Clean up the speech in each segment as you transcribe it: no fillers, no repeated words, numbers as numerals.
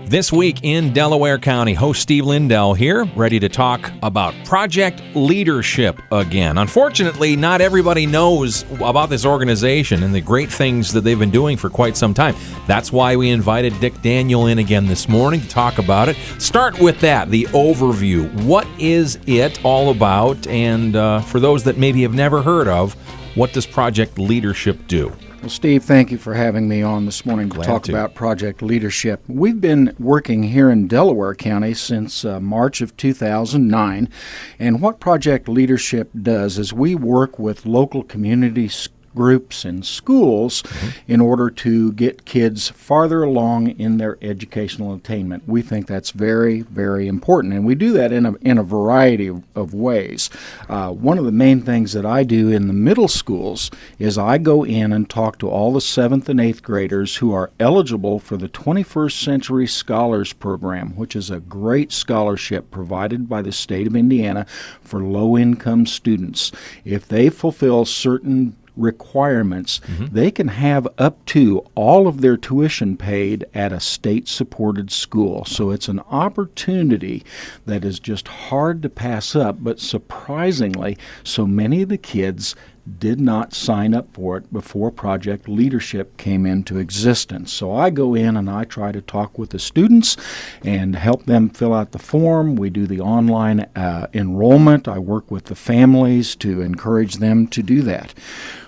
This week in Delaware County, host Steve Lindell here, ready to talk about project leadership again. Unfortunately, not everybody knows about this organization and the great things that they've been doing for quite some time. That's why we invited Dick Daniel in again this morning to talk about it. Start with that, the overview. What is it all about? And for those that maybe have never heard of, what does project leadership do? Well, Steve, thank you for having me on this morning to talk about project leadership. We've been working here in Delaware County since March of 2009, and what project leadership does is we work with local community groups and schools in order to get kids farther along in their educational attainment. We think that's very, very important, and we do that in a variety of ways. One of the main things that I do in the middle schools is I go in and talk to all the 7th and 8th graders who are eligible for the 21st Century Scholars Program, which is a great scholarship provided by the state of Indiana for low-income students. If they fulfill certain requirements, they can have up to all of their tuition paid at a state-supported school. So it's an opportunity that is just hard to pass up, but surprisingly, so many of the kids did not sign up for it before project leadership came into existence. So I go in and I try to talk with the students and help them fill out the form. We do the online enrollment. I work with the families to encourage them to do that.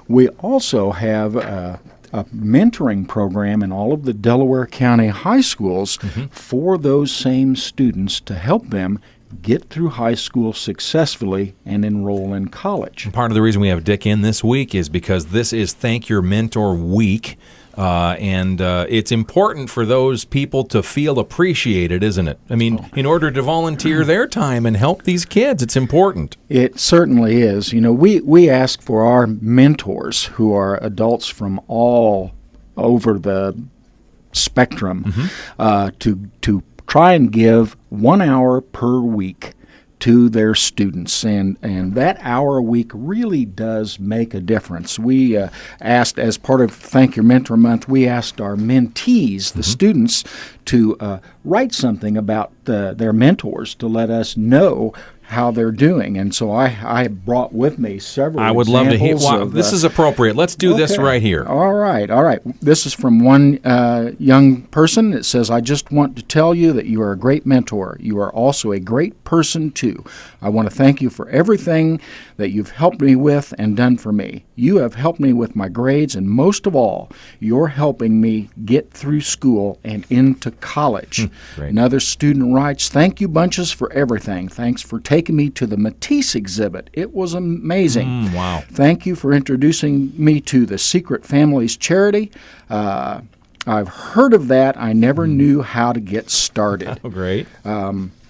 We also have a mentoring program in all of the Delaware County high schools for those same students to help them get through high school successfully and enroll in college. And part of the reason we have Dick in this week is because this is Thank Your Mentor Week. And it's important for those people to feel appreciated, isn't it? I mean, in order to volunteer their time and help these kids, it's important. It certainly is. You know, we ask for our mentors, who are adults from all over the spectrum, to try and give 1 hour per week to their students, and that hour a week really does make a difference. We asked, as part of Thank Your Mentor Month, we asked our mentees, the students, to write something about their mentors to let us know how they're doing. And so I brought with me several I would love to hear. Wow, this is appropriate. Let's do this right here. All right. This is from one young person. It says, I just want to tell you that you are a great mentor. You are also a great person, too. I want to thank you for everything that you've helped me with and done for me. You have helped me with my grades, and most of all, you're helping me get through school and into college. Another student writes, thank you bunches for everything. Thanks for taking me to the Matisse exhibit. It was amazing. Wow. Thank you for introducing me to the Secret Families charity. I've heard of that. I never knew how to get started. Oh, great.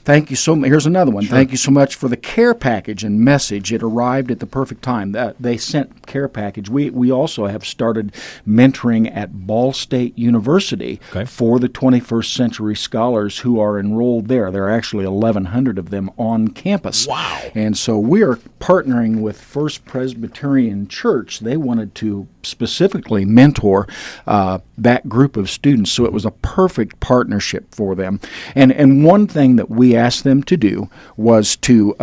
Thank you so much. Here's another one. Sure. Thank you so much for the care package and message. It arrived at the perfect time. They sent care package. We also have started mentoring at Ball State University for the 21st Century Scholars who are enrolled there. There are actually 1,100 of them on campus. Wow. And so we are partnering with First Presbyterian Church. They wanted to specifically mentor that group of students, so it was a perfect partnership for them. And one thing that we asked them to do was to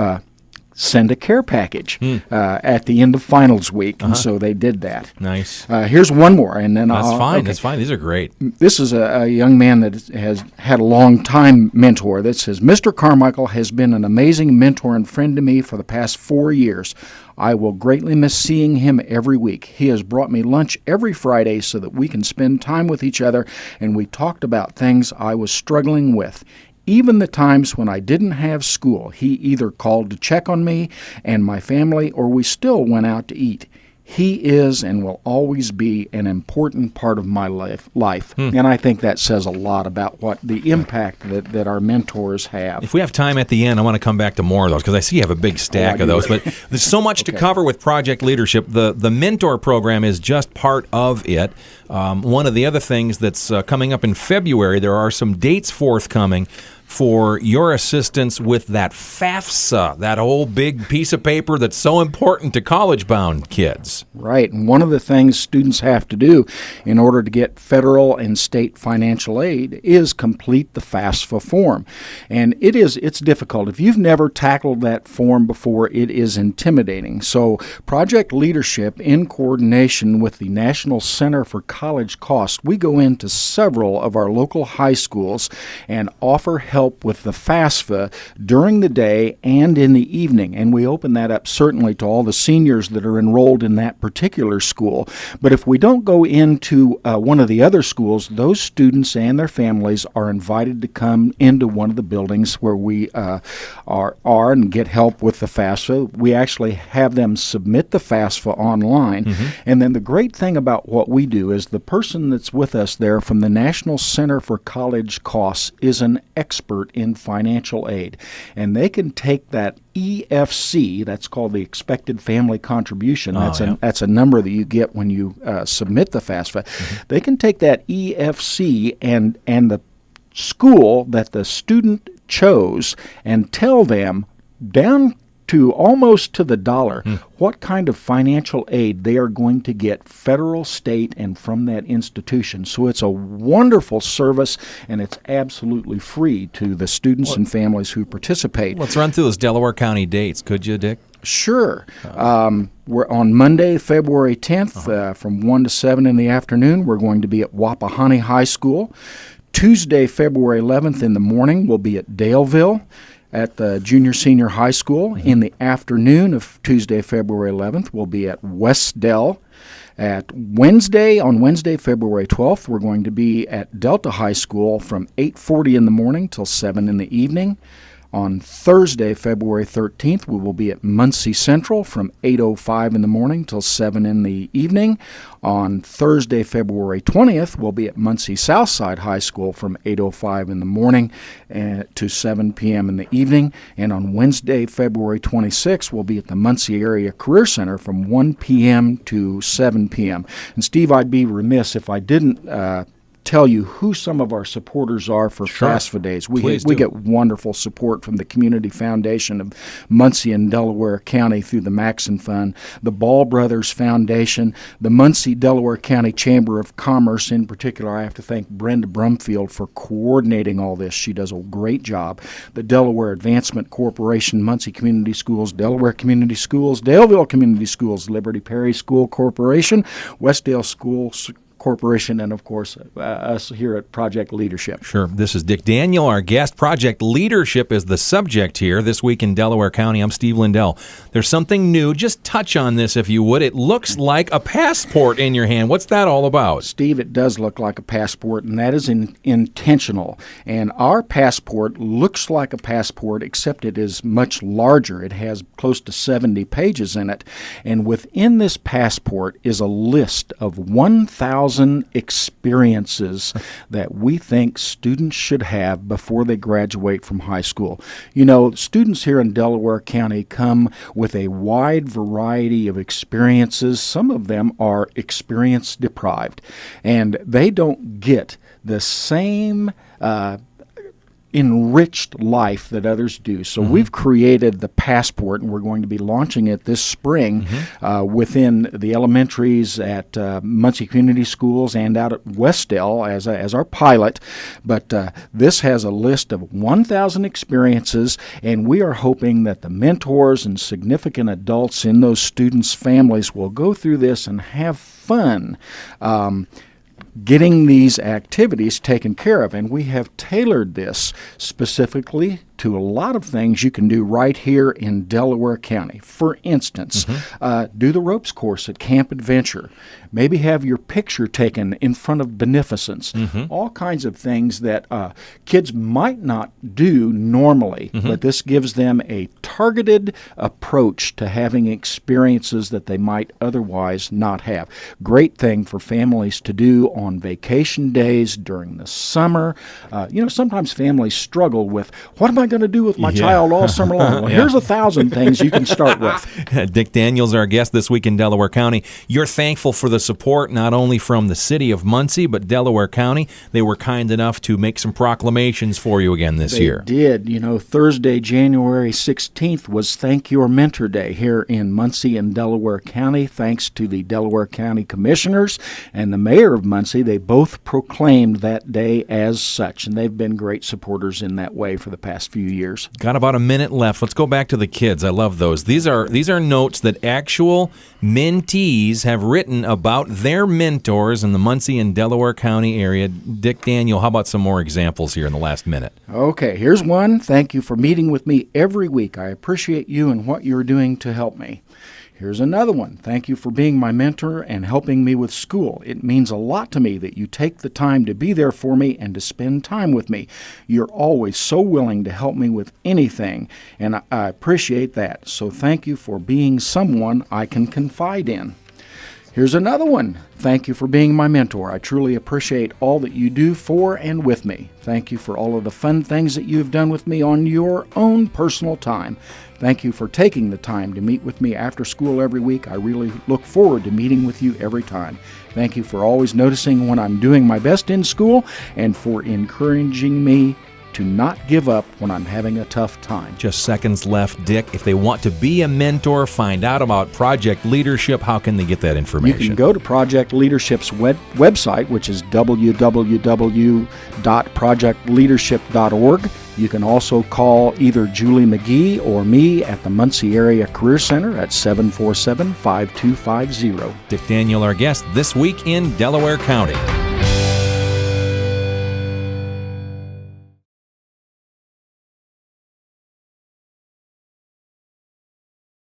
send a care package at the end of finals week, and so they did that. Nice. Here's one more, and then That's fine. That's fine. These are great. This is a young man that has had a long-time mentor that says, Mr. Carmichael has been an amazing mentor and friend to me for the past 4 years. I will greatly miss seeing him every week. He has brought me lunch every Friday so that we can spend time with each other, and we talked about things I was struggling with. Even the times when I didn't have school, he either called to check on me and my family, or we still went out to eat. He is and will always be an important part of my life. And I think that says a lot about what the impact that our mentors have. If we have time at the end, I want to come back to more of those, because I see you have a big stack of those. But there's so much to cover with project leadership. The mentor program is just part of it. One of the other things that's coming up in February, there are some dates forthcoming for your assistance with that FAFSA, that old big piece of paper that's so important to college-bound kids. Right, and one of the things students have to do in order to get federal and state financial aid is complete the FAFSA form. And it's difficult. If you've never tackled that form before, it is intimidating. So Project Leadership, in coordination with the National Center for College Costs, we go into several of our local high schools and offer help with the FAFSA during the day and in the evening. And we open that up certainly to all the seniors that are enrolled in that particular school. But if we don't go into one of the other schools, those students and their families are invited to come into one of the buildings where we are and get help with the FAFSA. We actually have them submit the FAFSA online. And then the great thing about what we do is the person that's with us there from the National Center for College Costs is an expert in financial aid. And they can take that EFC, that's called the Expected Family Contribution. That's a number that you get when you submit the FAFSA. They can take that EFC and the school that the student chose and tell them down to almost to the dollar what kind of financial aid they are going to get, federal, state, and from that institution. So it's a wonderful service, and it's absolutely free to the students and families who participate. Let's run through those Delaware County dates, could you, Dick? Sure. We're on Monday, February 10th, from 1 to 7 in the afternoon. We're going to be at Wapahani High School. Tuesday, February 11th in the morning, we'll be at Daleville at the junior-senior high school. In the afternoon of Tuesday, February 11th, we'll be at Westdell. On Wednesday, February 12th, we're going to be at Delta High School from 8:40 in the morning till 7 in the evening. On Thursday, February 13th, we will be at Muncie Central from 8:05 in the morning till 7 in the evening. On Thursday, February 20th, we'll be at Muncie Southside High School from 8:05 in the morning to 7 p.m. in the evening. And on Wednesday, February 26th, we'll be at the Muncie Area Career Center from 1 p.m. to 7 p.m. And Steve, I'd be remiss if I didn't tell you who some of our supporters are for FAFSA Days. We get wonderful support from the Community Foundation of Muncie and Delaware County through the Maxon Fund, the Ball Brothers Foundation, the Muncie Delaware County Chamber of Commerce. In particular, I have to thank Brenda Brumfield for coordinating all this. She does a great job. The Delaware Advancement Corporation, Muncie Community Schools, Delaware Community Schools, Daleville Community Schools, Liberty Perry School Corporation, Westdale Schools Corporation, and of course us here at Project Leadership. Sure. This is Dick Daniel, our guest. Project Leadership is the subject here this week in Delaware County. I'm Steve Lindell. There's something new. Just touch on this if you would. It looks like a passport in your hand. What's that all about? Steve, it does look like a passport, and that is intentional. And our passport looks like a passport, except it is much larger. It has close to 70 pages in it. And within this passport is a list of 1,000 experiences that we think students should have before they graduate from high school. You know, students here in Delaware County come with a wide variety of experiences. Some of them are experience deprived, and they don't get the same enriched life that others do. So we've created the passport, and we're going to be launching it this spring within the elementaries at Muncie Community Schools and out at Westdale as our pilot. But this has a list of 1,000 experiences, and we are hoping that the mentors and significant adults in those students' families will go through this and have fun getting these activities taken care of. And we have tailored this specifically to a lot of things you can do right here in Delaware County. For instance, do the ropes course at Camp Adventure. Maybe have your picture taken in front of Beneficence. All kinds of things that kids might not do normally, but this gives them a targeted approach to having experiences that they might otherwise not have. Great thing for families to do on vacation days during the summer. Sometimes families struggle with, what am I I going to do with my child all summer long? Well, here's 1,000 things you can start with. Dick Daniels, our guest this week in Delaware County. You're thankful for the support not only from the city of Muncie, but Delaware County. They were kind enough to make some proclamations for you again this year. They did. You know, Thursday, January 16th was Thank Your Mentor Day here in Muncie and Delaware County. Thanks to the Delaware County Commissioners and the mayor of Muncie. They both proclaimed that day as such, and they've been great supporters in that way for the past few years. Got about a minute left. Let's go back to the kids. I love those. These are notes that actual mentees have written about their mentors in the Muncie and Delaware County area. Dick Daniel, how about some more examples here in the last minute? Okay, here's one. Thank you for meeting with me every week. I appreciate you and what you're doing to help me. Here's another one. Thank you for being my mentor and helping me with school. It means a lot to me that you take the time to be there for me and to spend time with me. You're always so willing to help me with anything, and I appreciate that. So thank you for being someone I can confide in. Here's another one. Thank you for being my mentor. I truly appreciate all that you do for and with me. Thank you for all of the fun things that you've done with me on your own personal time. Thank you for taking the time to meet with me after school every week. I really look forward to meeting with you every time. Thank you for always noticing when I'm doing my best in school and for encouraging me to not give up when I'm having a tough time. Just seconds left, Dick. If they want to be a mentor, find out about Project Leadership, how can they get that information? You can go to Project Leadership's website, which is www.projectleadership.org. You can also call either Julie McGee or me at the Muncie Area Career Center at 747-5250. Dick Daniel, our guest this week in Delaware County.